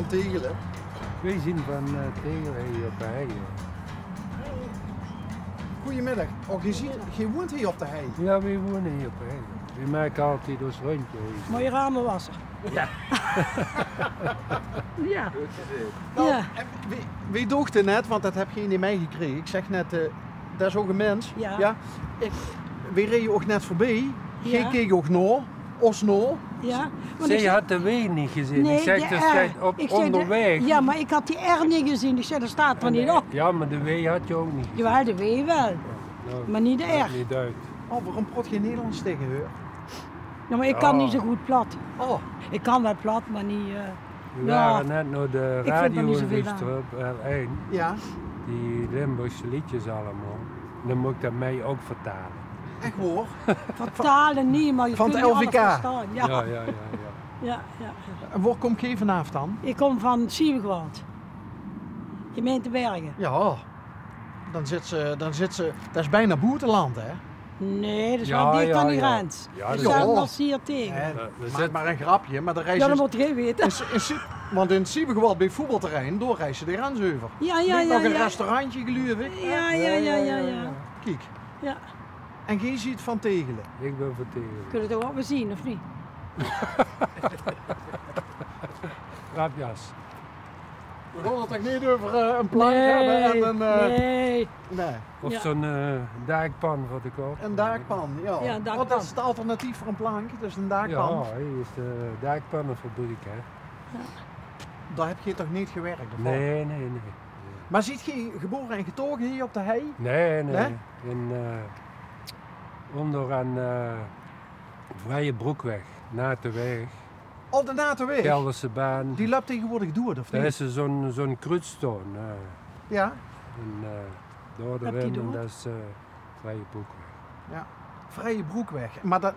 van Tegelen? Wij zien van Tegelen hier op de hei. Goedemiddag. Oh, je woont hier op de hei? Ja, wij wonen hier op de hei. We maken altijd ons rondje. Maar je ramen wassen. Ja. Ja. Nou, Ja. wie doogde net, want dat heb je in mij gekregen. Ik zeg net, dat is ook een mens. Ja. We reden ook net voorbij. Ja. Geen keek ook nog. Osno. Ja. Want ik Zij had de W niet gezien. Nee, ik zeg, de er R. staat op Ik zei de- onderweg. Ja, maar ik had die R niet gezien. Ik zei, er staat er niet op. Ja, maar de W had je ook niet gezien. Jawel, de W wel. Nou, Maar niet de maakt R. niet uit. Oh, waarom praat je Nederlands tegen haar? Ja, maar ik kan Ja. niet zo goed plat. Oh, Ik kan wel plat, maar niet... We Ja. waren net naar de Ik vind er radio niet zoveel luisteren op L1. ja. Die Limburgse liedjes allemaal. Dan moet ik dat mij ook vertalen. Echt hoor. vertalen niet, maar je Van kunt het niet alles LVK. verstaan. Ja. Ja. Ja. En waar kom je vanavond dan? Ik kom van Siebegwald. Gemeente Bergen. Ja. Dan zit ze, dat is bijna boeteland, hè? Nee, dat is Ja, wel dicht ja, aan die ja. grens. Ja, We dat staan is- pas hier tegen. we Maak zitten- maar een grapje, maar de reis Ja, dat is... moet jij weten. Want in Siebegewald bij het voetbalterrein, doorreizen de grens over. Ja, ja, Ligt ja. nog een ja. restaurantje, geloof ik. Ja, ja. Kijk. Ja. En geen ziet van Tegelen. Ik ben voor Tegelen. Kun je het ook wel zien, of niet? Grapjas. We gaan het toch niet over een plank hebben en een... nee. Nee, Of Ja. zo'n daakpan wat ik ook. een daakpan. Ja. Ja, een daakpan. Wat is het alternatief voor een plank? Dus een daakpan. Ja, hier is de daakpannenfabriek, hè. Daar heb je toch niet gewerkt? Of wat? Nee. Maar ziet je geboren en getogen hier op de hei? Nee. Nee? In, onder aan Vrije Broekweg, na de weg, Op de Natenweg. Gelderse baan. Die loopt tegenwoordig door, of Daar niet? is er zo'n kruidstoon. Ja. En door de Loopt die Winden, door? dat is Vrije Broekweg. Ja. Vrije Broekweg. Maar dat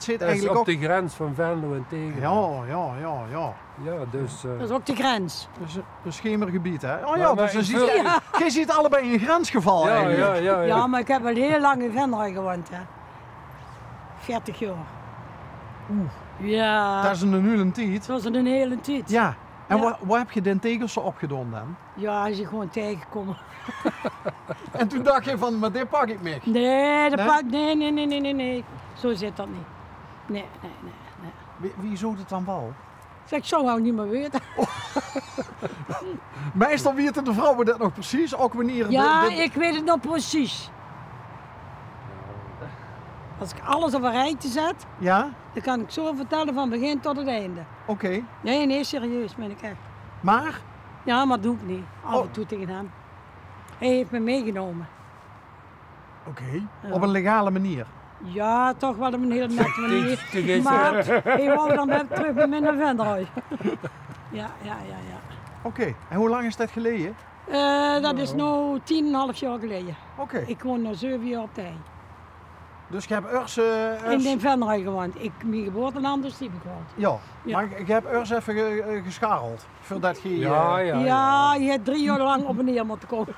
zit Dat is eigenlijk op ook... de grens van Venlo en Tegelen. Ja. Ja, dus... Dat is ook de grens. Dus een schemergebied, hè? Oh Maar- ja, maar dus dan ik ziet wil- je, je ziet allebei een grensgeval eigenlijk. Ja, maar ik heb wel heel lang in Venray gewoond, hè. 40 jaar. Ja, Dat is nu een tijd. dat was een hele tijd. Ja. En Ja. waar heb je den tegels opgedaan dan? Ja, als je gewoon tegenkomen. En toen dacht je van, maar dit pak ik mee. Nee, dat Nee? pakt. Nee. Zo zit dat niet. Nee. Wie zou het dan wel? Ik zeg, ik zou nou niet meer weten. Meestal weten de vrouwen dat nog precies, ook wanneer... Ja, ik weet het nog precies. Als ik alles op een rijtje zet, Ja? dan kan ik zo vertellen van begin tot het einde. Oké. Nee, serieus, ben ik echt. Maar? Ja, maar dat doe ik niet. Af Oh. en toe tegen hem. Hij heeft me meegenomen. Oké. Ja. Op een legale manier. Ja, toch wel op een heel nette manier. Tegen- Maar hij wou dan weer terug met mijn Venray. Ja. Oké. En hoe lang is dat geleden? Dat is nu 10,5 jaar geleden. Oké. Ik woon nu 7 jaar op de hei. Dus je hebt In de Venray gewoond. Mijn geboortenaam is Siebegwald. Ja. Ja. Maar je hebt Urs even gescharreld. Voordat je... Ja. Ja, je hebt 3 jaar lang op en neer moeten komen.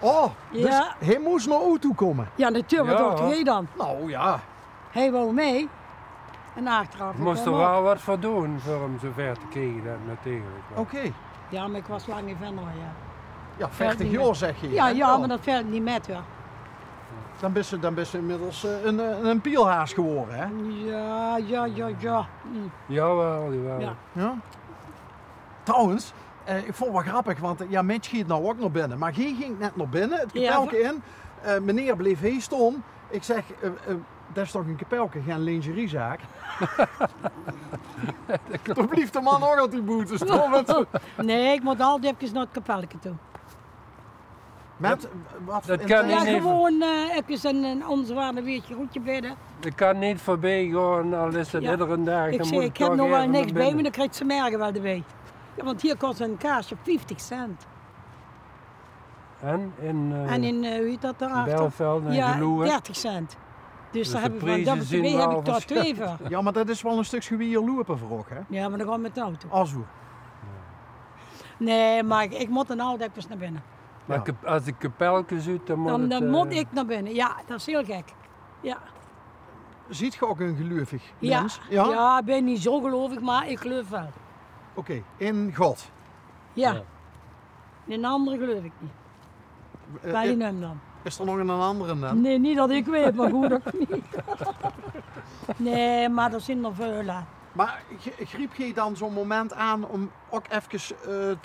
Oh, dus Ja. hij moest naar auto komen. Ja, natuurlijk, wat Ja. dacht jij dan? Nou ja. Hij wou mee. En achteraf. Je moest er kwam ook. wel wat voor doen voor hem zover te krijgen dat natuurlijk. Oké. Ja, maar ik was lang in Venray, ja. Ja, 40 niet jaar met. zeg je. Ja, hè? ja, maar dat valt niet met, ja. Dan ben je inmiddels een pielhaas geworden, hè? Ja. Jawel. Ja. Ja. Trouwens, ik vond het wel grappig, want ja, Mitch ging nou ook naar binnen. Maar hij ging net naar binnen, het Ja, kapelke in. Meneer bleef heel stom. Ik zeg, dat is toch een kapelke, geen lingeriezaak? Toen blief de man ook op die boetes. Nee, ik moet altijd even naar het kapelletje toe. Met wat dat in kan tijd- Ja, niet. gewoon even een onzwaarde weetje groetje bidden. Ik kan niet voorbij gaan, al is het Ja. iedere dag. Ik dan zeg, moet ik heb toch nog wel even niks naar bij me, binnen. dan krijgt ze merken wel erbij. Ja, want hier kost een kaasje 50 cent. En En in, hoe heet dat daarachter? Belveld en Ja, Geloer. 30 cent. Dus de daar heb ik van prijzen dat zien heb wel ik daar 2 voor. Ja, maar dat is wel een stukje gewier lopen voor ook, hè? Ja, maar dan gaan we met de auto. Azo. Nee, maar ik moet dan altijd even naar binnen. Maar Ja. als ik kapelkens uit, dan moet Dan het... moet ik naar binnen. Ja, dat is heel gek. Ja. Ziet je ook een gelovig Ja. mens? Ja, ik ben niet zo gelovig, maar ik geloof wel. Oké, in God. Ja. Ja. In een andere geloof ik niet. Bij die hem dan. Is er nog een andere dan? Nee, niet dat ik weet, maar goed ook niet. Nee, maar er zijn er veel. Hè. Maar griep je dan zo'n moment aan om ook even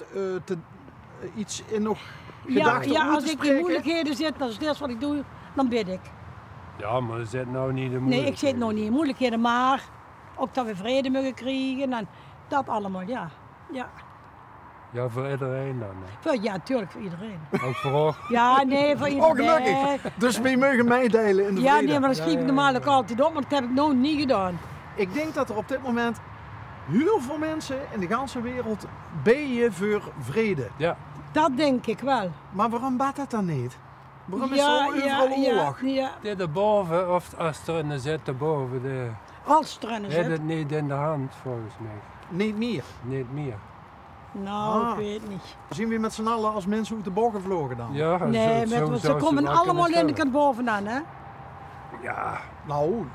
iets in nog gedachten Ja, uit als te ik in spreken? moeilijkheden zit, dat is het eerste wat ik doe, dan bid ik. Ja, maar er zit nou niet de Nee, moeilijkheden. ik zit nog niet in moeilijkheden, maar ook dat we vrede mogen krijgen en dat allemaal, ja. Ja, voor iedereen dan. Hè. Ja, natuurlijk voor iedereen. Ook voor ons. Ja, nee, voor Oh, iedereen. gelukkig. Dus we mogen meedelen in de Ja, vrede. nee, maar dat schrijf ik normaal ook altijd op, maar dat heb ik nog niet gedaan. Ik denk dat er op dit moment heel veel mensen in de ganse wereld bidden voor vrede. Ja, Dat denk ik wel. Maar waarom badt dat dan niet? Waarom is er overal oorlog? ja. dit erboven, of als er een zit erboven, Als er een heeft zit. het niet in de hand volgens mij. Niet meer. Niet meer. Nou, Ah. ik weet niet. Zien we met z'n allen als mensen uit de bogen vlogen dan? Ja, Nee, zo ze zou komen wel allemaal kunnen in de stellen. kant bovenaan, hè? Ja, Nou,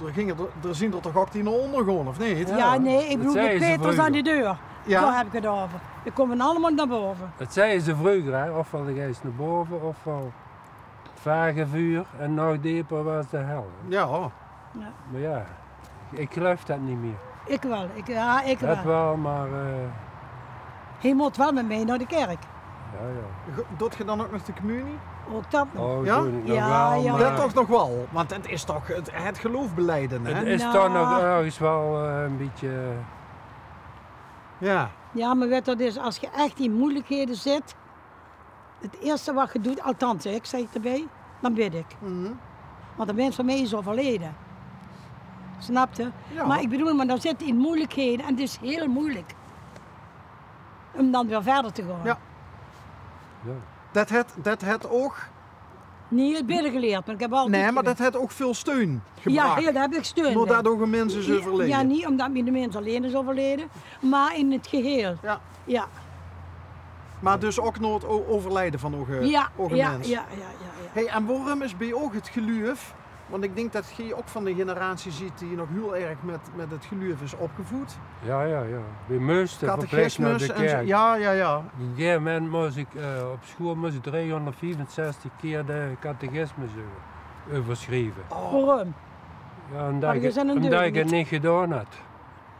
er zien er toch ook die naar onder gewoon, of niet? Ja, nee, ik dat bedoel zeiden de ze Peters vroeger. aan die deur. Ja. Daar heb ik het over. Die komen allemaal naar boven. dat zeiden ze vroeger, hè. Ofwel de geest naar boven, ofwel het vage vuur en nog dieper was de hel. Ja. Maar ja, ik geloof dat niet meer. Ik wel, ik Dat wel. wel, maar Hij moet wel met mij naar de kerk. ja. Doet je dan ook nog de communie? Ook dat nog. Oh, Ja? doe ik nog Ja, wel, ja. maar Dat toch nog wel, want het is toch het geloof beleiden, hè? het is Nou. toch nog ergens wel een beetje... Ja. Ja, maar weet je, dus als je echt in moeilijkheden zit, het eerste wat je doet, althans ik zeg het erbij, dan bid ik. Mhm. Want de mens van mij is overleden. Snap je? Ja. Maar ik bedoel, maar dan zit hij in moeilijkheden en het is heel moeilijk. Om dan weer verder te gaan. Ja. Ja. Dat het ook, Niet het bidden geleerd, maar ik heb altijd... nee, maar dat gebeden. het ook veel steun Ja, gebracht. heel, daar heb ik steun Doordat bij. ook een mensen zijn overleden. Ja, niet omdat mijn de mens alleen is overleden, maar in het geheel. Ja. Ja, Maar dus ook nooit overlijden van ook, ja, ook een ja, mens. ja. Hey, en waarom is bij ook het geloof? Want ik denk dat je ook van de generatie ziet die nog heel erg met het geloof is opgevoed. Ja. We moesten verplicht naar de Catechismus en kerk. zo. Ja. Op een gegeven moment moest ik op school moest ik 364 keer de catechismus overschrijven. Oh, Waarom? Ja, omdat je ik, zijn een omdat ik deugniet. het niet gedaan had.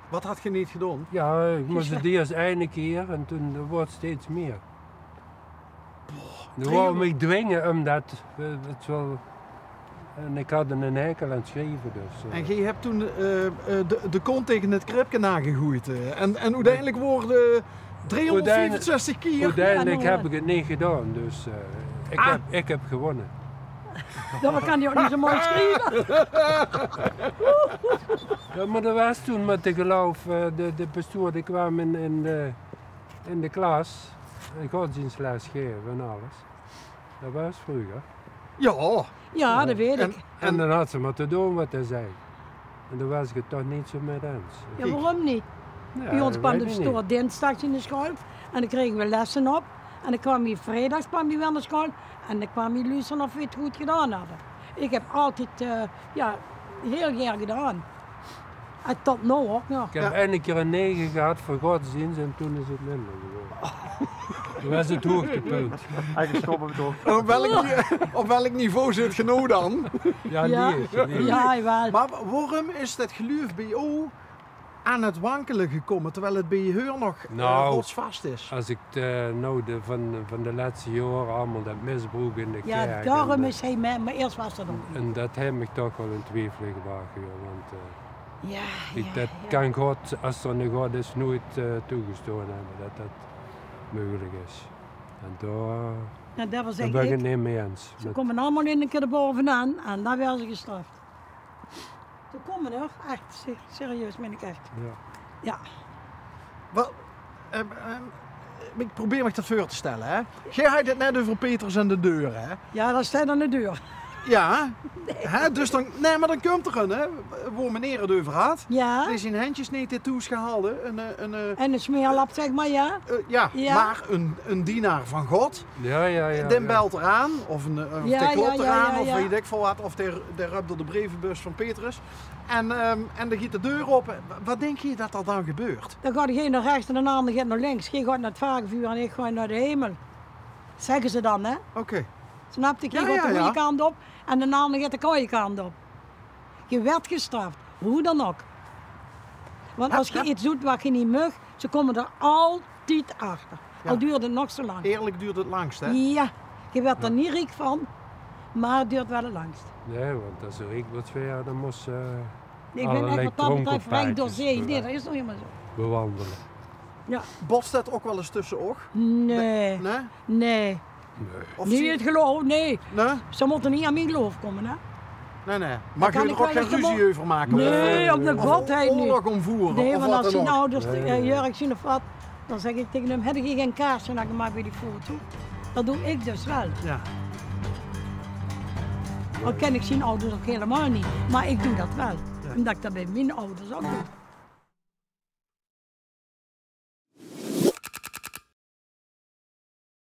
wat had je niet gedaan? Ja, ik moest het eerst ene keer en toen wordt het steeds meer. Ze wou me dwingen omdat het wel... En ik had een hekel aan het schrijven dus. En je hebt toen de kont tegen het kripje nagegooid. En uiteindelijk worden 364 keer. Uiteindelijk Ja, nou, heb ik het niet gedaan, dus ik heb gewonnen. Dan kan hij ook niet zo mooi schrijven. Ja, maar dat was toen met de geloof, de pastoor die kwam in de klas, de godsdienstles geven en alles. Dat was vroeger. Ja. Ja, dat weet ik. En dan had ze maar te doen wat hij zei. En dan was ik het toch niet zo mee eens. Ja, waarom niet? Ja, Bij ons dat kwam weet de ik pastoor dinsdags in de school en dan kregen we lessen op. En dan kwam hij vrijdags kwam hij weer naar school en dan kwam hij luisteren of we het goed gedaan hadden. Ik heb altijd heel jaar gedaan. En tot nu ook nog. Ik heb één keer een 9 gehad voor godsdienst en toen is het minder geworden. Toen was het hoogtepunt. Eigenlijk stoppen we toch. En op welk niveau zit je nou dan? Ja, Ja, nee. ja, jawel. Maar waarom is dat geloof bij jou aan het wankelen gekomen, terwijl het bij je nog Nou, rotsvast is? Als ik van de laatste jaren allemaal dat misbruik in de Ja, kerk. daarom en, is hij met, maar eerst was dat nog niet. en dat heeft me toch wel in twijfel gebracht. Joh, want Ja, dat kan God, als er een God is, nooit toegestaan hebben dat dat mogelijk is. En Nou, dat was daar echt ben ik ik. het niet mee eens. Ze Met- komen allemaal in een keer erbovenaan en dan werden ze gestraft. Ze komen er, echt, serieus ben ik echt. ja. Ja, Wel, ik probeer me dat voor te stellen. Hè. Jij had het net over Petrus en de deur. Hè. ja dat staat aan de deur. Ja, hè, dus dan, nee, maar dan komt er een, hè, waar meneer het over had. Ja. Die zijn handjes niet tattoos gehaald. En een smeerlap, zeg maar, ja. Ja, Ja. maar een dienaar van God. Ja. Die belt eraan, of die Ja, klopt ja, eraan, ja, of ja. weet ik veel wat. Of die ruimt door de brievenbus van Petrus. En dan gaat de deur open. Wat denk je dat er dan gebeurt? Dan gaat de een naar rechts en de ander gaat naar links. Jij gaat naar het vagevuur en ik ga naar de hemel. Zeggen ze dan, hè? Oké. Snap je? Je Ja, gaat de ja, goede ja. kant op en de ander gaat de koude kant op. Je werd gestraft, hoe dan ook. Want als je iets doet wat je niet mag, ze komen er altijd achter. Ja. Al duurt het nog zo lang. Eerlijk duurt het langst, hè? Ja, je werd er niet rijk van, maar het duurt wel het langst. Nee, want als er ik wat weer, dan moest Ik ben allerlei echt wat dat betreft rijk door zee. Nee, dronkenpaardjes dat is nog helemaal zo. bewandelen. Ja. Botst dat ook wel eens tussen oog? Nee, Nee? nee. Of Niet zie- het geloof, nee. Nee? Ze moeten niet aan mijn geloof komen, hè? Nee. Mag kan je ik er ook wel geen eens de ruzie over maken? Nee, Of, op de of godheid niet. oorlog omvoeren? Nee, of want wat als dan zijn ook? ouders Nee. Jurk zien of wat, dan zeg ik tegen hem, heb je geen kaartje en dan maak je die foto. Dat doe ik dus wel. Ja. Al ken ik zijn ouders ook helemaal niet, maar ik doe dat wel. Omdat ik dat bij mijn ouders ook doe.